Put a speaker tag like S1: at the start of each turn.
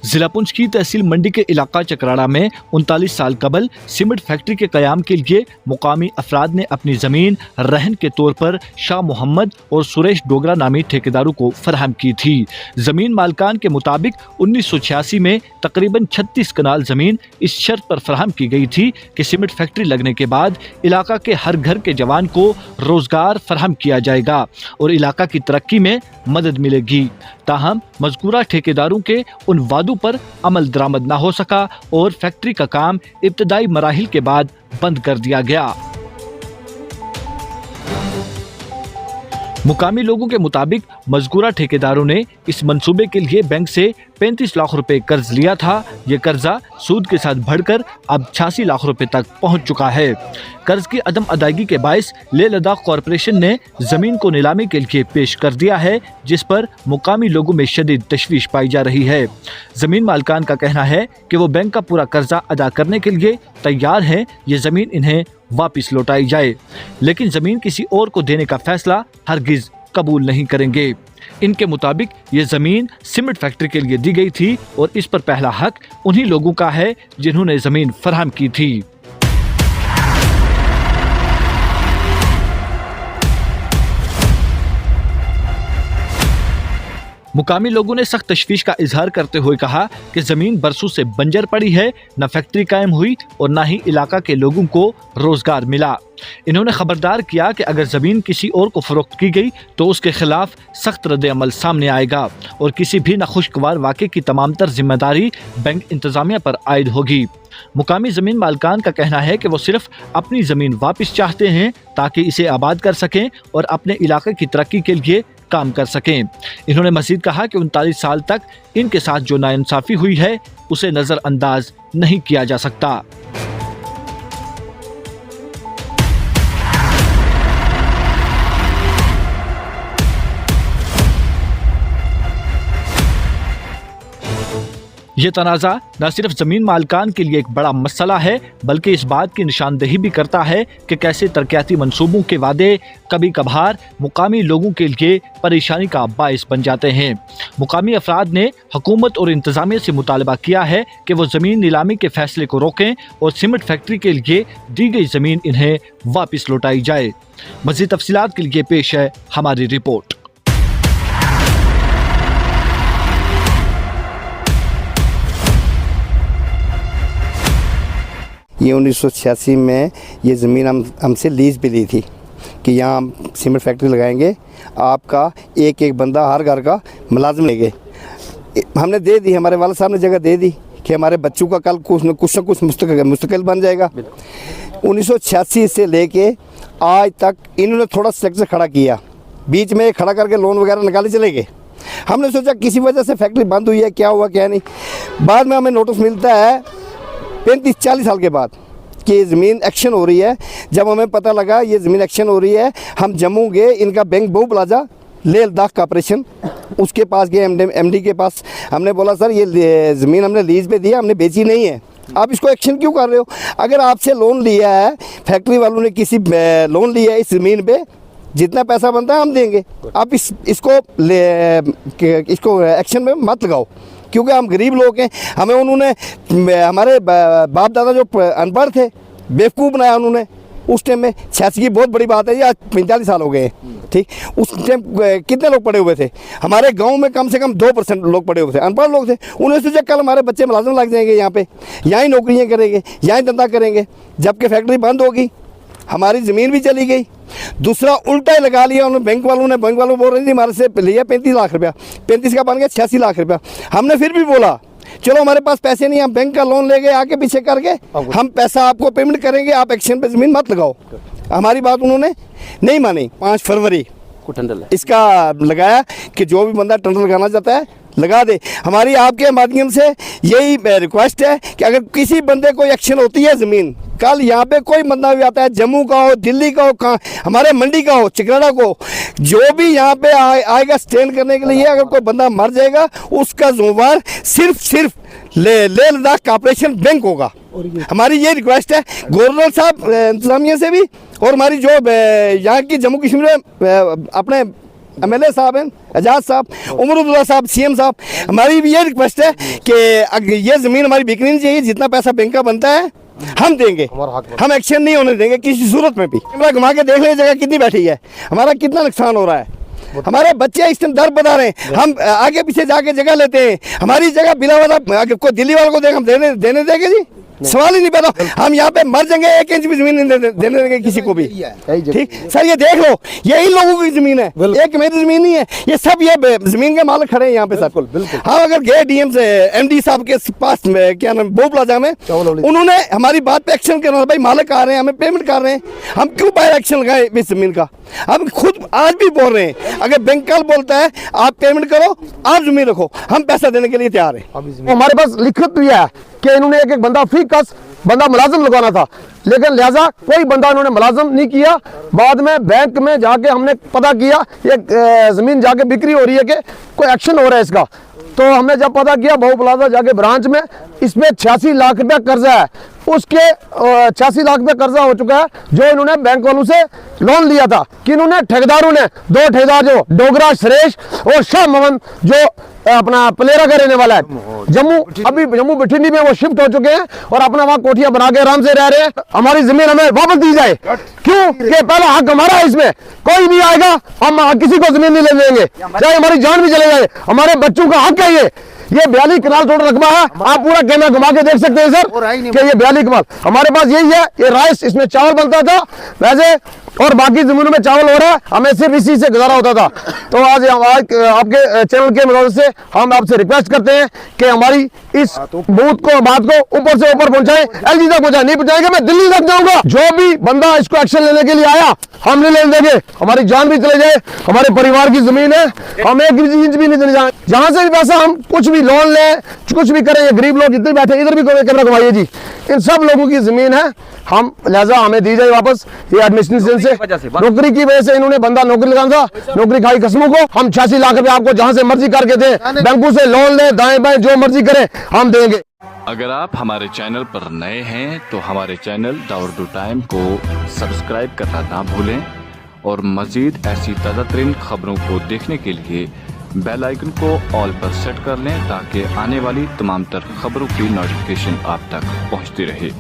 S1: जिला पुंछ की तहसील मंडी के इलाका चकराड़ा में 39 साल कबल सीमेंट फैक्ट्री के कयाम के लिए मुकामी अफराद ने अपनी जमीन रहन के तौर पर शाह मोहम्मद और सुरेश डोगरा नामी ठेकेदारों को फराहम की थी। जमीन मालकान के मुताबिक 1986 में तकरीबन 36 कनाल जमीन इस शर्त पर फराहम की गई थी कि सीमेंट फैक्ट्री लगने के बाद इलाका के हर घर के जवान को रोजगार फराहम किया जाएगा और इलाका की तरक्की में मदद मिलेगी। ताहम मज़कूरा ठेकेदारों के उन वादों पर अमल दरामद न हो सका और फैक्ट्री का काम इब्तदाई मराहिल के बाद बंद कर दिया गया। मुकामी लोगों के मुताबिक मज़कूरा ठेकेदारों ने इस मंसूबे के लिए बैंक से 35 लाख रुपए कर्ज लिया था। ये कर्जा सूद के साथ बढ़कर अब 86 लाख रुपए तक पहुंच चुका है। कर्ज की अदम अदायगी के बायस लेह लद्दाख कॉरपोरेशन ने जमीन को नीलामी के लिए पेश कर दिया है, जिस पर मुकामी लोगों में शदीद तशवीश पाई जा रही है। जमीन मालकान का कहना है कि वो बैंक का पूरा कर्जा अदा करने के लिए तैयार है। ये जमीन इन्हें वापस लौटाई जाए, लेकिन जमीन किसी और को देने का फैसला हरगिज कबूल नहीं करेंगे। इनके मुताबिक ये जमीन सीमेंट फैक्ट्री के लिए दी गई थी और इस पर पहला हक उन्हीं लोगों का है जिन्होंने जमीन फराहम की थी। मुकामी लोगों ने सख्त तशवीश का इजहार करते हुए कहा कि जमीन बरसों से बंजर पड़ी है, न फैक्ट्री कायम हुई और न ही इलाका के लोगों को रोजगार मिला। इन्होंने खबरदार किया कि अगर जमीन किसी और को फरोख्त की गई तो उसके खिलाफ सख्त रद्द-ए-अमल सामने आएगा और किसी भी नाखुशगवार वाक़े की तमाम तर जिम्मेदारी बैंक इंतजामिया पर आयद होगी। मुकामी जमीन मालकान का कहना है कि वो सिर्फ अपनी जमीन वापस चाहते हैं ताकि इसे आबाद कर सकें और अपने इलाके की तरक्की के लिए काम कर सकें। इन्होंने मजीद कहा कि 39 साल तक इनके साथ जो नाइंसाफी हुई है उसे नजरअंदाज नहीं किया जा सकता। ये तनाज़ा न सिर्फ ज़मीन मालकान के लिए एक बड़ा मसला है बल्कि इस बात की निशानदेही भी करता है कि कैसे तरक्याती मंसूबों के वादे कभी कभार मुकामी लोगों के लिए परेशानी का बायस बन जाते हैं। मुकामी अफराद ने हुकूमत और इंतज़ामिया से मुतालबा किया है कि वो ज़मीन नीलामी के फैसले को रोकें और सीमेंट फैक्ट्री के लिए दी गई ज़मीन इन्हें वापस लौटाई जाए। मज़ीद तफसीलात के लिए पेश है हमारी रिपोर्ट।
S2: ये 1986 में ये ज़मीन हमसे लीज़ पे ली थी कि यहाँ हम सीमेंट फैक्ट्री लगाएंगे, आपका एक एक बंदा हर घर का मुलाजिम लेंगे। हमने दे दी, हमारे वालिद साहब ने जगह दे दी कि हमारे बच्चों का कल कुछ न कुछ मुस्तकिल बन जाएगा। 1986 से लेके आज तक इन्होंने थोड़ा स्ट्रक्चर खड़ा किया, बीच में खड़ा करके लोन वगैरह निकाले चले गए। हमने सोचा किसी वजह से फैक्ट्री बंद हुई है, क्या हुआ क्या नहीं। बाद में हमें नोटिस मिलता है 35-40 साल के बाद कि ये ज़मीन एक्शन हो रही है। जब हमें पता लगा ये ज़मीन एक्शन हो रही है, हम जम्मू गए, इनका बैंक बहु प्लाजा लेह लद्दाख कॉरपोरेशन उसके पास गए, एमडी के पास। हमने बोला सर ये ज़मीन हमने लीज़ पे दी है, हमने बेची नहीं है, आप इसको एक्शन क्यों कर रहे हो? अगर आपसे लोन लिया है, फैक्ट्री वालों ने किसी लोन लिया है इस ज़मीन पे, जितना पैसा बनता है हम देंगे, आप इसको एक्शन में मत लगाओ क्योंकि हम गरीब लोग हैं। हमें उन्होंने हमारे बाप दादा जो अनपढ़ थे बेवकूफ़ बनाया उन्होंने उस टाइम में। 86 की बहुत बड़ी बात है, ये आज 45 साल हो गए, ठीक। उस टाइम कितने लोग पढ़े हुए थे? हमारे गांव में कम से कम 2% लोग पढ़े हुए थे, अनपढ़ लोग थे। उन्होंने सोचा कल हमारे बच्चे मुलाजिम लग जाएंगे, यहाँ पे यहाँ ही नौकरियाँ करेंगे, यहाँ ही धंधा करेंगे। जबकि फैक्ट्री बंद होगी, हमारी ज़मीन भी चली गई। दूसरा उल्टा ही लगा लिया उन्होंने, बैंक वालों बोल रहे थे हमारे से लिया 35 लाख रुपया, 35 का बन गया 86 लाख रुपया। हमने फिर भी बोला चलो हमारे पास पैसे नहीं, हम बैंक का लोन ले गए आगे पीछे करके, हम पैसा आपको पेमेंट करेंगे, आप एक्शन पे ज़मीन मत लगाओ। हमारी बात उन्होंने नहीं मानी। 5 फरवरी को टेंडर इसका लगाया कि जो भी बंदा टेंडर लगाना चाहता है लगा दे। हमारी आपके माध्यम से यही रिक्वेस्ट है कि अगर किसी बंदे को एक्शन होती है ज़मीन, कल यहाँ पे कोई बंदा भी आता है, जम्मू का हो, दिल्ली का हो, कहाँ हमारे मंडी का हो, चकराड़ा को, जो भी यहाँ पे आएगा स्टैंड करने के लिए, अगर कोई बंदा मर जाएगा उसका ज़िम्मेवार सिर्फ लेह लद्दाख कॉरपोरेशन बैंक होगा। हमारी ये रिक्वेस्ट है गवर्नर साहब इंतजामिया से भी, और हमारी जो यहाँ की जम्मू कश्मीर में अपने MLA साहब हैं, एजाज साहब, उमरुद्दौला साहब, CM साहब, हमारी भी ये रिक्वेस्ट है कि अगर ये ज़मीन हमारी बिकनी नहीं चाहिए, जितना पैसा बैंक का बनता है हम देंगे, हम एक्शन नहीं होने देंगे किसी सूरत में भी। कैमरा घुमा के देख ले जगह कितनी बैठी है, हमारा कितना नुकसान हो रहा है, हमारे बच्चे इस टाइम दर बता रहे हैं, हम आगे पीछे जाके जगह लेते हैं, हमारी जगह बिला वाला कोई दिल्ली वालों को हम देने देंगे जी? सवाल ही नहीं पैदा। हम यहाँ पे मर जाएंगे, 1 इंच भी जमीन नहीं देने देंगे किसी को भी। ठीक सर, ये देख लो, ये इन लोगों की जमीन है, एक मेरी जमीन नहीं है, ये सब ये जमीन के मालिक खड़े हैं यहाँ पे सर। हाँ, अगर गए DM से MD साहब के पास क्या नाम बो प्लाजा में, उन्होंने हमारी बात पे एक्शन करना, भाई मालिक आ रहे हैं, हमें पेमेंट कर रहे हैं, हम क्यों बाहर एक्शन लगाए इस जमीन का? हम खुद आज भी बोल रहे हैं, अगर बैंक कल बोलता है आप पेमेंट करो, आप जमीन रखो, हम पैसा देने के लिए तैयार हैं।
S3: हमारे पास लिखित भी है कि इन्होंने एक बंदा फी कस बंदा मुलाजिम लगाना था, लेकिन लिहाजा कोई बंदा उन्होंने मुलाजिम नहीं किया। बाद में बैंक में जाके हमने पता किया ये जमीन जाके बिक्री हो रही है कि कोई एक्शन हो रहा है इसका, तो हमने जब पता किया बहु प्लाजा जाके ब्रांच में, इसमें 86 लाख रुपया कर्जा है, उसके 86 लाख रुपया कर्जा हो चुका है जो इन्होंने बैंक वालों से लोन लिया था। कि इन्होंने ठेकेदारों ने 2 ठेकेदार जो डोगरा सुरेश और शाह मोहम्मद जो अपना पलेरा का रहने वाला है, अभी जम्मू बिठिंडी में वो शिफ्ट हो चुके हैं और अपना वहाँ कोठियां बना के आराम से रह रहे हैं। हमारी जमीन हमें वापस दी जाए, क्यों कि पहला हक हमारा है, इसमें कोई नहीं आएगा, हम किसी को जमीन नहीं ले देंगे, चाहे हमारी जान भी चले जाए, हमारे बच्चों का हक है। ये 42 कनाल टोटल रकबा है, आप पूरा कैमरा घुमा के देख सकते हैं सर कि ये 42 कनाल हमारे पास यही है। ये राइस इसमें चावल बनता था वैसे, और बाकी जमीनों में चावल हो रहा है, हमें सिर्फ इसी से गुजारा होता था। तो आज आपके चैनल के मदद से हम आपसे रिक्वेस्ट करते हैं कि हमारी इस बात को ऊपर से ऊपर पहुंचाएं, LG तक पहुंचाएं, नहीं पहुंचाएंगे मैं दिल्ली तक जाऊंगा। जो भी बंदा इसको एक्शन लेने के लिए आया हम नहीं लेने देंगे, हमारी जान भी चले जाए, हमारे परिवार की जमीन है, हम 1 इंच भी नहीं देने जाए। जहां से भी पैसा हम कुछ भी लोन ले, कुछ भी करें, ये गरीब लोग जितने बैठे, इधर भी कैमरा घुमाइए जी, इन सब लोगों की जमीन है, हम लिहाजा हमें दी जाए वापस। ये एडमिनिस्ट्रेशन से नौकरी की वजह से इन्होंने बंदा नौकरी लगाना था, नौकरी खाई कसमों को। हम 86 लाख रुपए आपको जहां से मर्जी करके दें, बैंकों से लोन ले, दाएं बाएं जो मर्जी करें हम देंगे।
S4: अगर आप हमारे चैनल पर नए हैं तो हमारे चैनल द उर्दू टाइम को सब्सक्राइब करना ना भूलें और मजीद ऐसी ताज़ा तरीन खबरों को देखने के लिए बेल आइकन को ऑल पर सेट कर लें ताकि आने वाली तमाम तर खबरों की नोटिफिकेशन आप तक पहुंचती रहे।